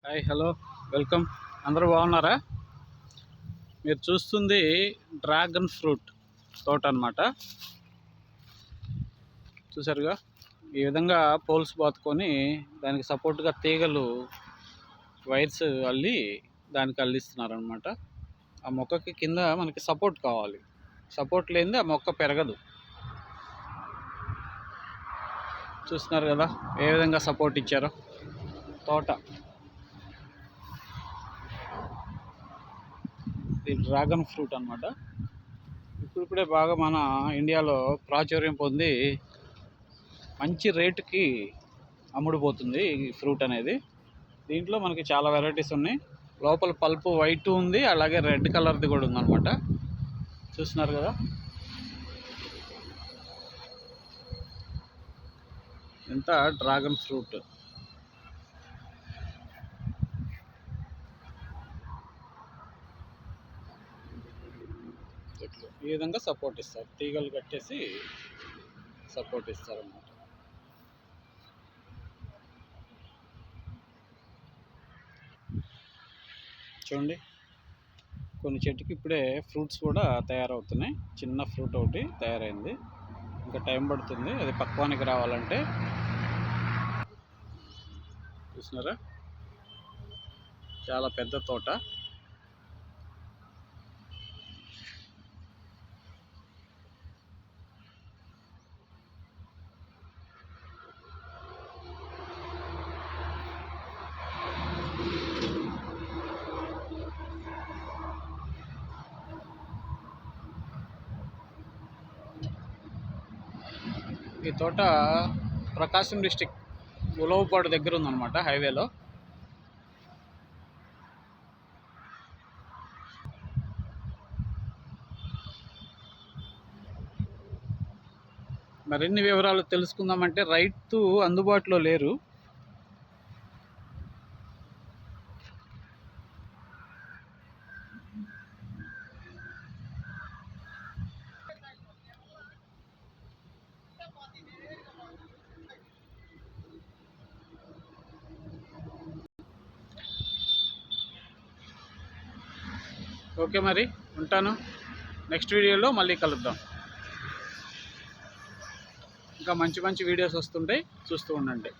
Hi hello welcome. అందరూ బాగున్నారా? మీరు చూస్తుంది డ్రాగన్ ఫ్రూట్ తోట అన్నమాట. చూసారుగా, ఈ విధంగా పోల్స్ బాతుకొని దానికి సపోర్ట్గా తీగలు వైర్స్ అల్లి దానికి అల్లిస్తున్నారనమాట. ఆ మొక్కకి కింద మనకి సపోర్ట్ కావాలి. సపోర్ట్ లేనిదే ఆ మొక్క పెరగదు. చూస్తున్నారు కదా ఏ విధంగా సపోర్ట్ ఇచ్చారో. తోట ఇది డ్రాగన్ ఫ్రూట్ అన్నమాట. ఇప్పుడిప్పుడే బాగా మన ఇండియాలో ప్రాచుర్యం పొంది మంచి రేటుకి అమ్ముడుపోతుంది ఈ ఫ్రూట్ అనేది. దీంట్లో మనకి చాలా వెరైటీస్ ఉన్నాయి. లోపల పల్పు వైట్ ఉంది, అలాగే రెడ్ కలర్ది కూడా ఉందన్నమాట. చూస్తున్నారు కదా, ఎంత డ్రాగన్ ఫ్రూట్. ఈ విధంగా సపోర్ట్ ఇస్తారు, తీగలు కట్టేసి సపోర్ట్ ఇస్తారు అన్నమాట. చూడండి, కొన్ని చెట్టుకి ఇప్పుడే ఫ్రూట్స్ కూడా తయారవుతున్నాయి. చిన్న ఫ్రూట్ ఒకటి తయారైంది, ఇంకా టైం పడుతుంది అది పక్వానికి రావాలంటే. చూసినారా, చాలా పెద్ద తోట. ఈ తోట ప్రకాశం డిస్టిక్ ఉలవపాడు దగ్గర ఉందన్నమాట, హైవేలో. మరిన్ని వివరాలు తెలుసుకుందామంటే రైతు అందుబాటులో లేరు. ఓకే, మరి ఉంటాను. నెక్స్ట్ వీడియోలో మళ్ళీ కలుద్దాం. ఇంకా మంచి మంచి వీడియోస్ వస్తుంటాయి, చూస్తూ ఉండండి.